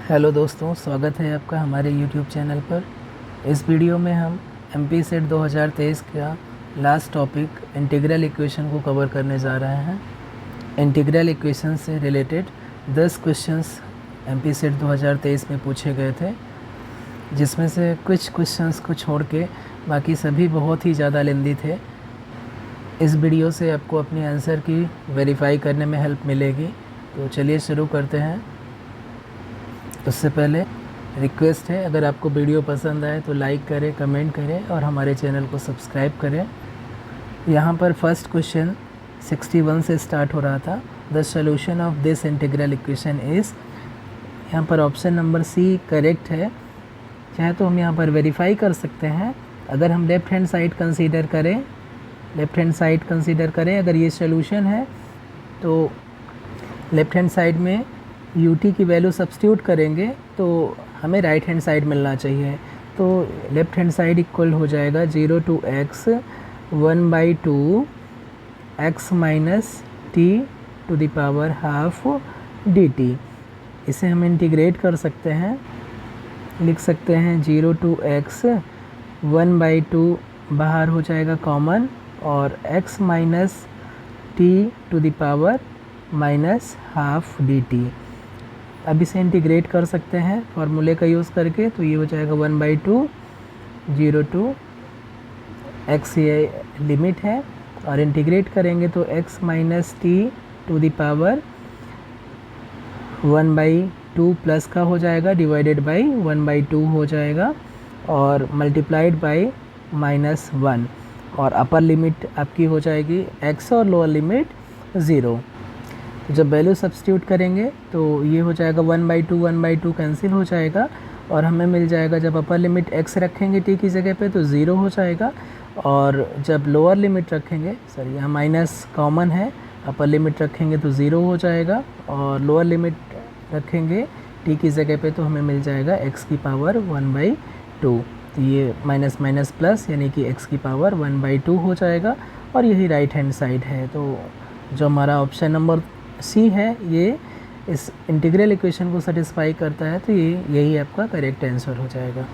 Hello दोस्तों, स्वागत है आपका हमारे YouTube चैनल पर। इस वीडियो में हम MP सेट 2023 का लास्ट टॉपिक इंटीग्रल इक्वेशन को कवर करने जा रहे हैं। इंटीग्रल इक्वेशन से रिलेटेड 10 क्वेश्चंस MP सेट 2023 में पूछे गए थे, जिसमें से कुछ क्वेश्चंस को छोड़ के बाकी सभी बहुत ही ज़्यादा लेंदी थे। इस वीडियो से आपको अपने आंसर की वेरीफाई करने में हेल्प मिलेगी। तो चलिए शुरू करते हैं। उससे पहले रिक्वेस्ट है, अगर आपको वीडियो पसंद आए तो लाइक करें, कमेंट करें और हमारे चैनल को सब्सक्राइब करें। यहाँ पर फर्स्ट क्वेश्चन 61 से स्टार्ट हो रहा था। The solution of this integral equation is, यहाँ पर ऑप्शन नंबर सी करेक्ट है। चाहे तो हम यहाँ पर वेरीफाई कर सकते हैं। अगर हम लेफ़्ट हैंड साइड कंसीडर करें, अगर ये सॉल्यूशन है तो लेफ़्ट हैंड साइड में ut की वैल्यू सब्स्टिट्यूट करेंगे तो हमें राइट हैंड साइड मिलना चाहिए। तो लेफ़्ट हैंड साइड इक्वल हो जाएगा 0 to x 1/2 x minus t to the power half dt। इसे हम इंटीग्रेट कर सकते हैं, लिख सकते हैं 0 to x 1/2 बाहर हो जाएगा कॉमन, और x minus t to the power minus half dt। अब इसे इंटीग्रेट कर सकते हैं फार्मूले का यूज़ करके। तो ये हो जाएगा 1/2 0 to x, ये लिमिट है, और इंटीग्रेट करेंगे तो x minus t to the power 1/2 plus का हो जाएगा, डिवाइडेड बाई 1/2 हो जाएगा, और मल्टीप्लाइड बाई -1, और अपर लिमिट आपकी हो जाएगी x और लोअर लिमिट 0। जब वैल्यू सब्स्टिट्यूट करेंगे तो ये हो जाएगा 1/2 कैंसिल हो जाएगा, और हमें मिल जाएगा, जब अपर लिमिट x रखेंगे t की जगह पे तो 0 हो जाएगा, और जब लोअर लिमिट रखेंगे, सॉरी यहाँ माइनस कॉमन है, अपर लिमिट रखेंगे तो 0 हो जाएगा, और लोअर लिमिट रखेंगे t की जगह पे तो हमें मिल जाएगा x की पावर 1/2। तो ये माइनस माइनस प्लस, यानी कि x की पावर 1/2 हो जाएगा, और यही राइट हैंड साइड है। तो जो हमारा ऑप्शन नंबर सी है, ये इस इंटीग्रल इक्वेशन को सेटिस्फाई करता है। तो यही आपका करेक्ट आंसर हो जाएगा।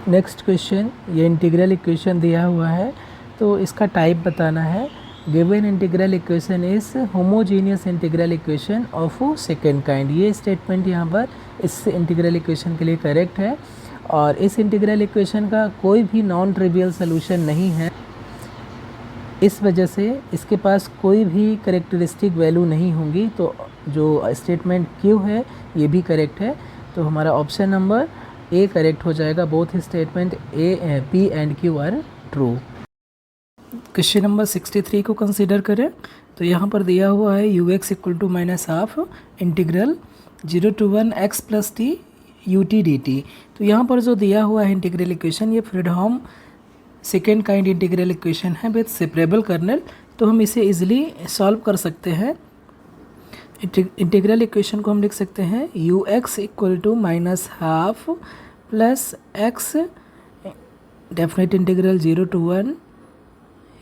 नेक्स्ट क्वेश्चन, ये इंटीग्रल इक्वेशन दिया हुआ है तो इसका टाइप बताना है। Given integral equation is homogeneous integral equation of second kind. ये स्टेटमेंट यहाँ पर इस इंटीग्रल इक्वेशन के लिए करेक्ट है, और इस इंटीग्रल इक्वेशन का कोई भी नॉन ट्रिवियल सोल्यूशन नहीं है। इस वजह से इसके पास कोई भी करेक्टरिस्टिक वैल्यू नहीं होंगी। तो जो स्टेटमेंट क्यू है ये भी करेक्ट है। तो हमारा ऑप्शन नंबर ए करेक्ट हो जाएगा। Both statement A P and Q R true. Question number 63 को कंसीडर करें तो यहाँ पर दिया हुआ है ux equal to -half integral 0 to 1 x plus t ut dt। तो यहाँ पर जो दिया हुआ है इंटीग्रल इक्वेशन, ये फ्रीडहोम सेकेंड काइंड इंटीग्रल इक्वेशन है विद सेपरेबल कर्नल। तो हम इसे इजीली सॉल्व कर सकते हैं। इंटीग्रल इक्वेशन को हम लिख सकते हैं ux equal to -half plus x definite integral 0 to 1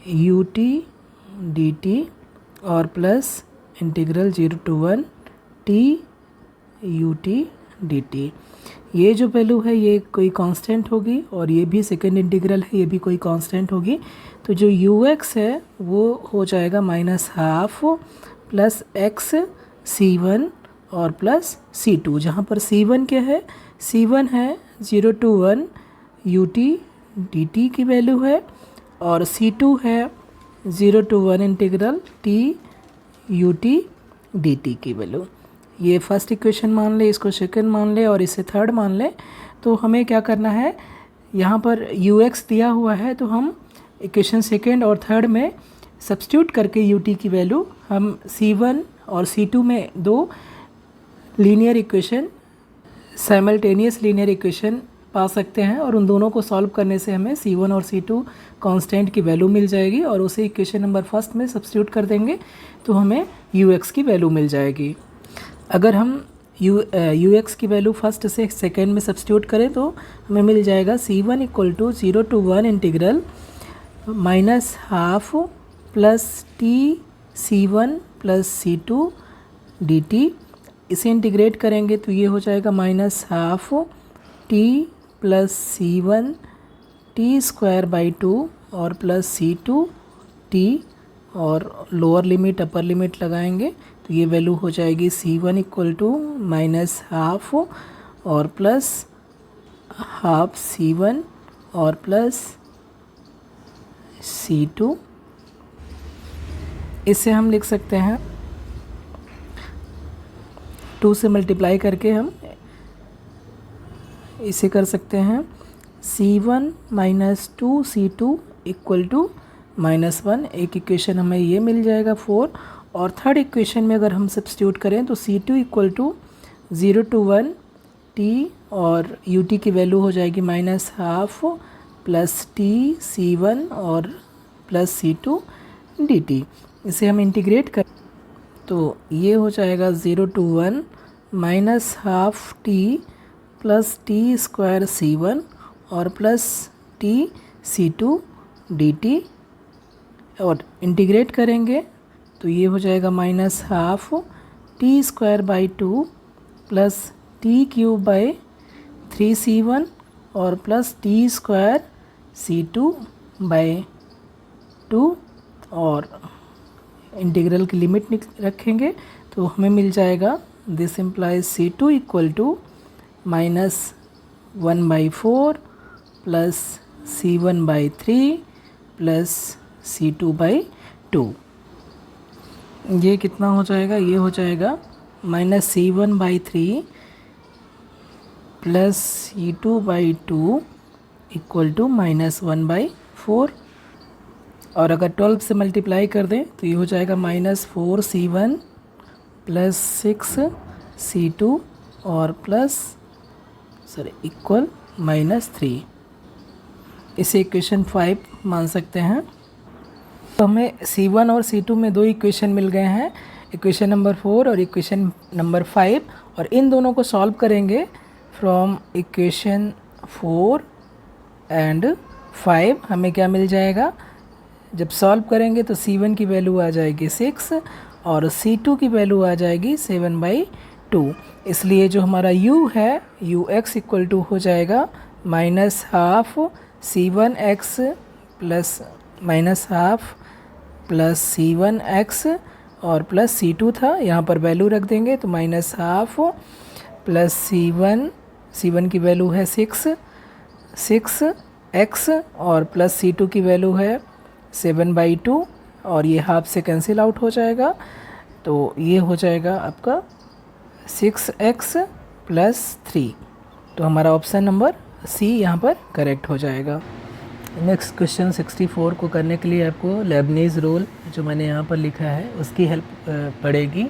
ut dt, और plus integral 0 to 1 t ut dt। ये जो वैल्यू है ये कोई कांस्टेंट होगी, और ये भी सेकेंड इंटीग्रल है, ये भी कोई कांस्टेंट होगी। तो जो ux है वो हो जाएगा -हाफ प्लस x c1 और प्लस c2। जहाँ पर c1 क्या है, c1 है 0 to 1 ut dt की वैल्यू है, और c2 है 0 to 1 integral t ut dt की वैल्यू। ये फर्स्ट इक्वेशन मान ले, इसको सेकंड मान ले, और इसे थर्ड मान ले। तो हमें क्या करना है, यहाँ पर ux दिया हुआ है तो हम इक्वेशन सेकंड और थर्ड में सब्स्टिट्यूट करके ut की वैल्यू हम c1 और c2 में दो linear equation, simultaneous linear equation पा सकते हैं, और उन दोनों को सॉल्व करने से हमें c1 और c2 कांस्टेंट की वैल्यू मिल जाएगी, और उसे इक्वेशन नंबर फर्स्ट में सब्स्टिट्यूट कर देंगे तो हमें ux की वैल्यू मिल जाएगी। अगर हम ux की वैल्यू फर्स्ट से सेकेंड में सब्स्टिट्यूट करें तो हमें मिल जाएगा c1 equal to 0 to 1 integral -half plus t c1 plus c2 dt, इसे इंटीग्रेट करेंगे तो ये हो जाएगा minus half t plus c one t square by two और प्लस सी टू टी, और लोअर लिमिट अपर लिमिट लगाएंगे तो ये वैल्यू हो जाएगी c one equal to minus half और प्लस हाफ सी वन और प्लस सी टू। इससे हम लिख सकते हैं 2 से मल्टीप्लाई करके हम इसे कर सकते हैं C1 minus 2C2 equal to -1। एक इक्वेशन हमें ये मिल जाएगा 4, और थर्ड इक्वेशन में अगर हम सब्स्टिट्यूट करें तो C2 equal to 0 to 1 t और ut की वैल्यू हो जाएगी minus half plus T C1 और प्लस C2 dt। इसे हम इंटीग्रेट कर तो ये हो जाएगा 0 to 1 minus half t plus T square C1 और प्लस टी C2 dt, और इंटीग्रेट करेंगे तो ये हो जाएगा minus half T square by two plus T cube by 3C1 और plus T square C2 by 2, और इंटीग्रल की लिमिट रखेंगे तो हमें मिल जाएगा this implies C2 equal to -1/4 plus C1/3 plus C2/2। ये कितना हो जाएगा, ये हो जाएगा -C1/3 plus C2/2 equal to -1/4, और अगर 12 से मल्टीप्लाई कर दें तो ये हो जाएगा -4C1 प्लस 6C2 और प्लस इक्वल -3। इसे इक्वेशन 5 मान सकते हैं। तो हमें C1 और C2 में 2 इक्वेशन मिल गए हैं, इक्वेशन नंबर 4 और इक्वेशन नंबर 5, और इन दोनों को सॉल्व करेंगे फ्रॉम इक्वेशन 4 एंड 5। हमें क्या मिल जाएगा, जब सॉल्व करेंगे तो C1 की वैल्यू आ जाएगी 6 और C2 की वैल्यू आ जाएगी 7/2। इसलिए जो हमारा u है ux इक्वल टू हो जाएगा minus half C1x plus minus half plus C1x और प्लस C2 था, यहाँ पर वैल्यू रख देंगे तो माइनस हाफ प्लस C1 की वैल्यू है 6x और प्लस C2 की वैल्यू है 7/2, और ये हाफ से कैंसिल आउट हो जाएगा तो ये हो जाएगा आपका 6x प्लस 3। तो हमारा ऑप्शन नंबर सी यहाँ पर करेक्ट हो जाएगा। नेक्स्ट क्वेश्चन 64 को करने के लिए आपको लेबनीज़ रूल जो मैंने यहाँ पर लिखा है उसकी हेल्प पड़ेगी,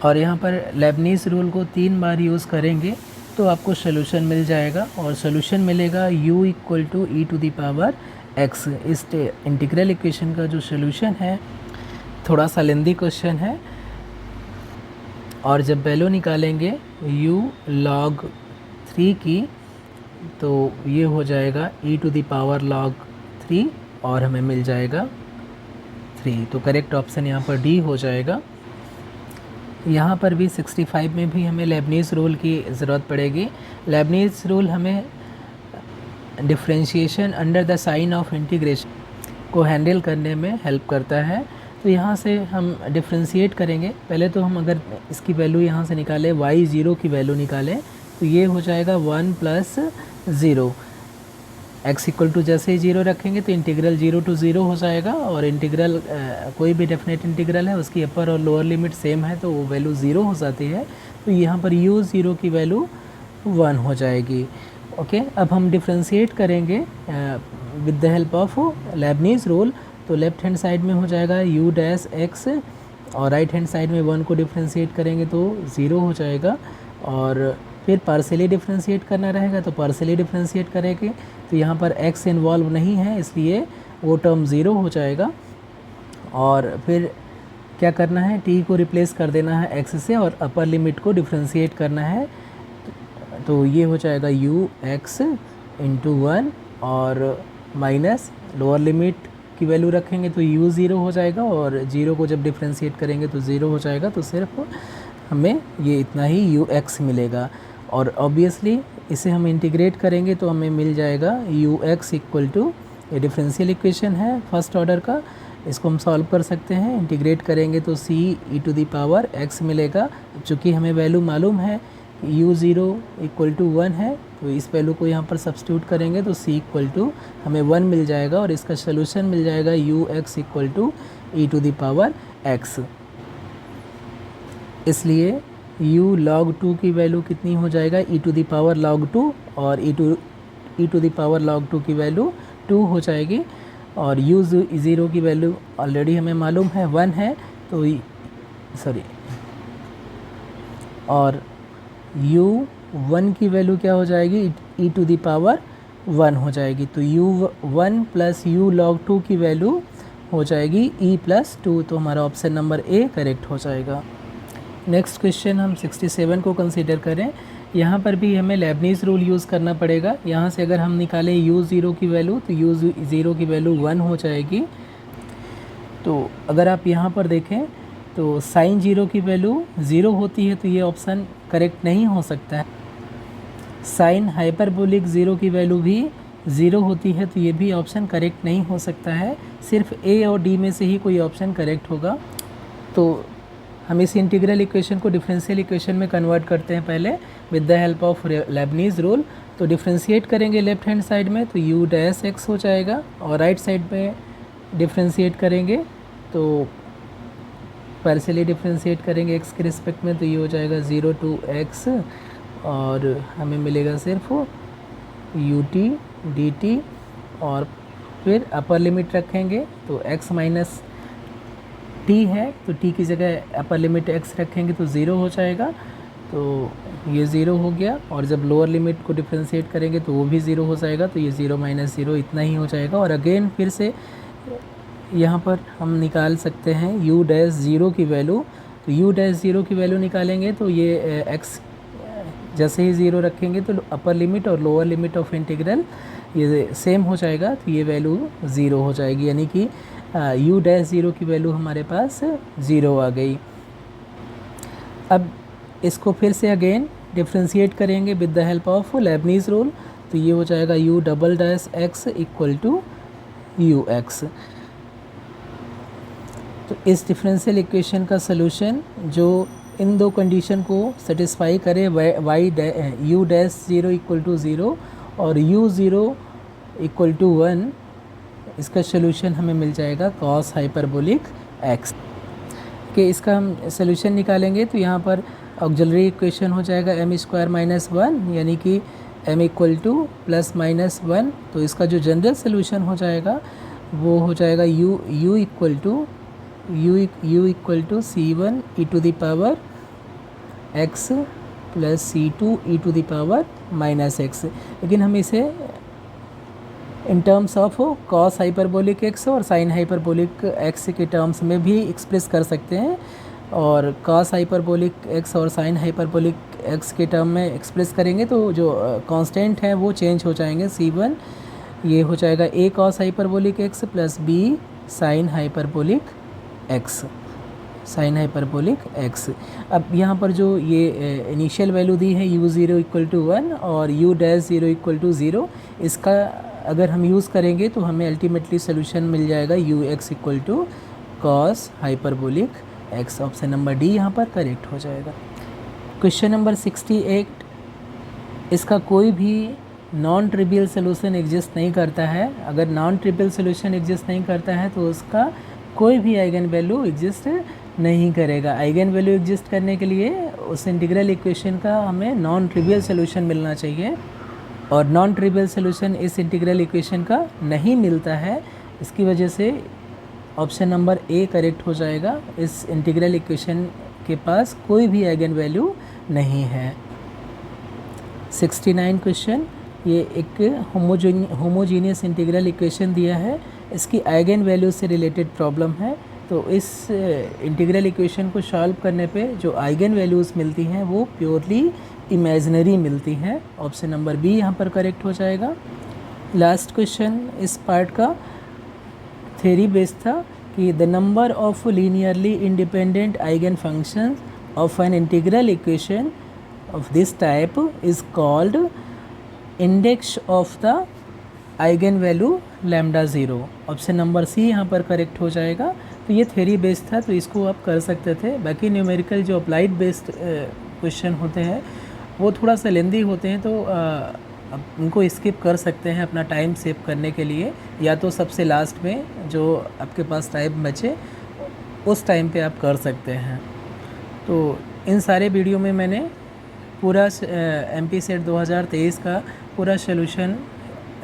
और यहाँ पर लेबनीज़ रूल को 3 बार यूज़ करेंगे तो आपको सोल्यूशन मिल जाएगा, और सोल्यूशन मिलेगा u equal to e to the power x। इस इंटीग्रल इक्वेशन का जो सोल्यूशन है थोड़ा सा लेंदी क्वेश्चन है, और जब वैल्यू निकालेंगे u log 3 की तो ये हो जाएगा e to the power log 3 और हमें मिल जाएगा 3। तो करेक्ट ऑप्शन यहाँ पर डी हो जाएगा। यहाँ पर भी 65 में भी हमें लेबनीज़ रूल की ज़रूरत पड़ेगी। लेबनीज़ रूल हमें differentiation under the sign of integration को हैंडल करने में हेल्प करता है। तो यहाँ से हम डिफ्रेंशिएट करेंगे। पहले तो हम अगर इसकी वैल्यू यहाँ से निकालें, y0 की वैल्यू निकालें तो ये हो जाएगा 1 + 0। x इक्वल टू जैसे ही 0 रखेंगे तो इंटीग्रल 0 to 0 हो जाएगा, और इंटीग्रल कोई भी डेफिनेट इंटीग्रल है उसकी अपर और लोअर लिमिट सेम है तो वो वैल्यू 0 हो जाती है। तो यहाँ पर u0 की वैल्यू 1 हो जाएगी। ओके, अब हम डिफ्रेंशिएट करेंगे with the help of Leibniz rule. तो लेफ्ट हैंड साइड में हो जाएगा u-x और राइट हैंड साइड में 1 को डिफ्रेंशिएट करेंगे तो 0 हो जाएगा, और फिर पार्शियली डिफ्रेंशिएट करना रहेगा तो पार्शियली डिफ्रेंशिएट करेंगे तो यहाँ पर x इन्वॉल्व नहीं है इसलिए वो टर्म 0 हो जाएगा। और फिर क्या करना है, t को रिप्लेस कर देना है x से और अपर लिमिट को डिफ्रेंशिएट करना है। तो ये हो जाएगा ux × 1 और माइनस लोअर लिमिट की वैल्यू रखेंगे तो u0 हो जाएगा, और 0 को जब डिफ्रेंशिएट करेंगे तो 0 हो जाएगा। तो सिर्फ हमें ये इतना ही यू एक्स मिलेगा। और ऑब्वियसली इसे हम इंटीग्रेट करेंगे तो हमें मिल जाएगा यू एक्स इक्वल टू, ये डिफरेंशियल इक्वेशन है फर्स्ट ऑर्डर का, इसको हम सॉल्व कर सकते हैं। इंटीग्रेट करेंगे तो सी ई टू दी पावर एक्स मिलेगा। चूँकि हमें वैल्यू मालूम है u ज़ीरो इक्वल टू 1 है, तो इस वैल्यू को यहाँ पर सब्स्टिट्यूट करेंगे तो c इक्वल टू हमें 1 मिल जाएगा और इसका सोल्यूशन मिल जाएगा u x equal to e to the power x। इसलिए u log 2 की वैल्यू कितनी हो जाएगा, e to the power log 2, और e to the power log 2 की वैल्यू 2 हो जाएगी। और u ज़ीरो की वैल्यू ऑलरेडी हमें मालूम है 1 है, तो और u1 की वैल्यू क्या हो जाएगी, e टू दी पावर 1 हो जाएगी। तो u1 प्लस u log 2 की वैल्यू हो जाएगी e प्लस 2, तो हमारा ऑप्शन नंबर ए करेक्ट हो जाएगा। नेक्स्ट क्वेश्चन हम 67 को कंसीडर करें। यहाँ पर भी हमें लेबनीज़ रूल यूज़ करना पड़ेगा। यहाँ से अगर हम निकालें u ज़ीरो की वैल्यू तो u ज़ीरो की वैल्यू 1 हो जाएगी। तो अगर आप यहाँ पर देखें तो साइन ज़ीरो की वैल्यू 0 होती है, तो ये ऑप्शन करेक्ट नहीं हो सकता है। साइन हाइपरबोलिक 0 की वैल्यू भी 0 होती है, तो ये भी ऑप्शन करेक्ट नहीं हो सकता है। सिर्फ ए और डी में से ही कोई ऑप्शन करेक्ट होगा। तो हम इस इंटीग्रल इक्वेशन को डिफरेंशियल इक्वेशन में कन्वर्ट करते हैं पहले with the help of Leibniz rule. तो डिफरेंशिएट करेंगे लेफ्ट हैंड साइड में तो u डैश x हो जाएगा, और राइट साइड में डिफरेंशिएट करेंगे तो पार्शियली डिफरेंशिएट करेंगे x के रिस्पेक्ट में, तो ये हो जाएगा 0 टू x, और हमें मिलेगा सिर्फ ut dt, और फिर अपर लिमिट रखेंगे तो x माइनस t है, तो t की जगह अपर लिमिट x रखेंगे तो 0 हो जाएगा, तो ये 0 हो गया। और जब लोअर लिमिट को डिफरेंशिएट करेंगे तो वो भी 0 हो जाएगा, तो ये 0 माइनस 0 इतना ही हो जाएगा। और अगेन फिर से यहाँ पर हम निकाल सकते हैं u डैश ज़ीरो की वैल्यू। तो u डैश ज़ीरो की वैल्यू निकालेंगे तो ये x जैसे ही 0 रखेंगे तो अपर लिमिट और लोअर लिमिट ऑफ इंटीग्रल ये सेम हो जाएगा, तो ये वैल्यू 0 हो जाएगी, यानी कि u डैश ज़ीरो की वैल्यू हमारे पास 0 आ गई। अब इसको फिर से अगेन डिफरेंशिएट करेंगे with the help of Leibniz rule, तो ये हो जाएगा u double dash x equal to u x। तो इस डिफरेंशियल इक्वेशन का सलूशन जो इन दो कंडीशन को सेटिस्फाई करे, u dash zero equal to 0 और u ज़ीरो इक्वल टू 1, इसका सलूशन हमें मिल जाएगा cos हाइपरबोलिक x के। इसका हम सलूशन निकालेंगे तो यहाँ पर ऑक्सिलरी इक्वेशन हो जाएगा m स्क्वायर माइनस 1, यानी कि m equal two plus minus 1। तो इसका जो जनरल सलूशन हो जाएगा वो हो जाएगा u equal to c1 e to the power x plus c2 e to the power minus x। लेकिन हम इसे in terms of cos hyperbolic x और साइन हाइपरबोलिक x के टर्म्स में भी एक्सप्रेस कर सकते हैं, और कॉस हाइपरबोलिक x और साइन हाइपरबोलिक x के टर्म में एक्सप्रेस करेंगे तो जो कांस्टेंट है वो चेंज हो जाएंगे। c1 ये हो जाएगा a cos hyperbolic x plus b sign hyperbolic x। अब यहाँ पर जो ये इनिशियल वैल्यू दी है u ज़ीरो इक्वल टू 1 और u dash zero equal to 0, इसका अगर हम यूज़ करेंगे तो हमें अल्टीमेटली सोल्यूशन मिल जाएगा u x equal to cos hyperbolic x। Option number D यहाँ पर करेक्ट हो जाएगा। क्वेश्चन नंबर 68, इसका कोई भी नॉन ट्रिवियल सोल्यूशन एग्जिस्ट नहीं करता है। अगर नॉन ट्रिवियल सोल्यूशन एग्जिस्ट नहीं करता है तो उसका कोई भी आइगन वैल्यू एग्जिस्ट नहीं करेगा। आइगन वैल्यू एग्जिस्ट करने के लिए उस इंटीग्रल इक्वेशन का हमें नॉन ट्रिवियल सोल्यूशन मिलना चाहिए, और नॉन ट्रिवियल सोल्यूशन इस इंटीग्रल इक्वेशन का नहीं मिलता है। इसकी वजह से ऑप्शन नंबर ए करेक्ट हो जाएगा। इस इंटीग्रल इक्वेशन के पास कोई भी आइगन वैल्यू नहीं है। 69 क्वेश्चन, ये एक होमोजीनियस इंटीग्रल इक्वेशन दिया है, इसकी आइगन वैल्यू से रिलेटेड प्रॉब्लम है। तो इस इंटीग्रल इक्वेशन को सॉल्व करने पे जो आइगन वैल्यूज़ मिलती हैं वो प्योरली इमेजिनरी मिलती हैं। ऑप्शन नंबर बी यहाँ पर करेक्ट हो जाएगा। लास्ट क्वेश्चन इस पार्ट का थ्योरी बेस्ड था कि the number of linearly independent eigen functions of an integral equation of this type is called index of the eigen value lambda zero. Option number C यहाँ पर correct हो जाएगा। तो ये थ्योरी बेस्ड था, तो इसको आप कर सकते थे। बाकी न्यूमेरिकल जो अप्लाइड बेस्ड क्वेश्चन होते हैं वो थोड़ा सा लेंदी होते हैं, तो आप उनको स्किप कर सकते हैं अपना टाइम सेव करने के लिए, या तो सबसे लास्ट में जो आपके पास टाइम बचे उस टाइम पे आप कर सकते हैं। तो इन सारे वीडियो में मैंने पूरा एमपी सेट 2023 का पूरा सोल्यूशन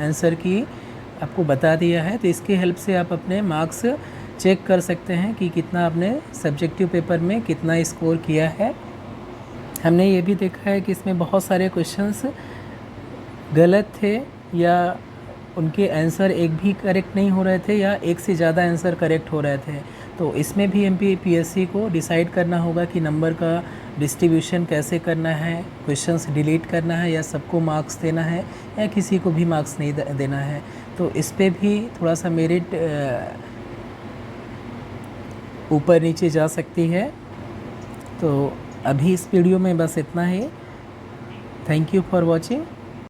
आंसर की आपको बता दिया है। तो इसकी हेल्प से आप अपने मार्क्स चेक कर सकते हैं कि कितना आपने सब्जेक्टिव पेपर में कितना स्कोर किया है। हमने ये भी देखा है कि इसमें बहुत सारे क्वेश्चंस गलत थे, या उनके आंसर एक भी करेक्ट नहीं हो रहे थे, या एक से ज़्यादा आंसर करेक्ट हो रहे थे। तो इसमें भी एमपीपीएससी को डिसाइड करना होगा कि नंबर का डिस्ट्रीब्यूशन कैसे करना है, क्वेश्चंस डिलीट करना है, या सबको मार्क्स देना है, या किसी को भी मार्क्स नहीं देना है। तो इस पे भी थोड़ा सा मेरिट ऊपर नीचे जा सकती है। तो अभी इस वीडियो में बस इतना ही। Thank you for watching.